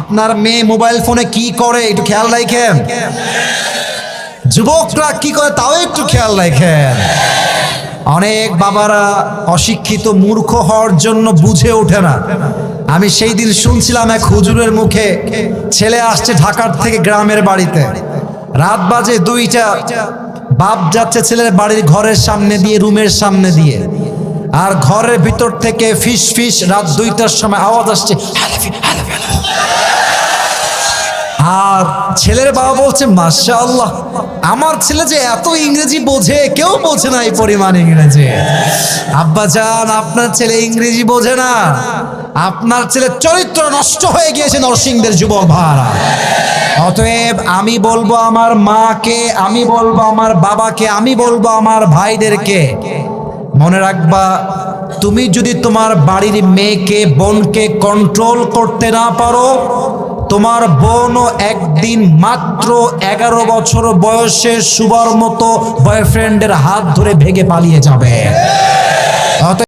আপনার মেয়ে মোবাইল ফোনে কি করে একটু খেয়াল রাখেন। যুবকরা কি করে তাও একটু খেয়াল রাখেন। অনেক বাবারা অশিক্ষিত মূর্খ হওয়ার জন্য বুঝে ওঠে না। আমি সেই দিন শুনছিলাম এক হুজুরের মুখে, ছেলে আসছে ঢাকার থেকে গ্রামের বাড়িতে, রাত বাজে 2টা, বাপ যাচ্ছে ছেলের বাড়ির ঘরের সামনে দিয়ে, রুমের সামনে দিয়ে, আর ঘরের ভিতর থেকে ফিস ফিস রাত 2টার সময় আওয়াজ আসছে, আর ছেলের বাবা বলছে মাশাআল্লাহ, আমার ছেলে যে এত ইংরেজি বোঝে, কেউ বোঝে না এই পরিমাণ ইংরেজি। আব্বা জান, আপনার ছেলে ইংরেজি বোঝে না, আপনার ছেলের চরিত্র নষ্ট হয়ে গিয়েছে নরসিংদের যুবক ভাইরা। অতএব আমি বলবো আমার মাকে, আমি বলবো আমার বাবাকে, আমি বলবো আমার ভাইদেরকে, মনে রাখবা, তুমি যদি তোমার বাড়ির মেয়েকে, বোনকে কন্ট্রোল করতে না পারো, তোমার বোনও একদিন মাত্র 11 বছর বয়সে শুবার মতো বয়ফ্রেন্ডের হাত ধরে ভেগে পালিয়ে যাবে।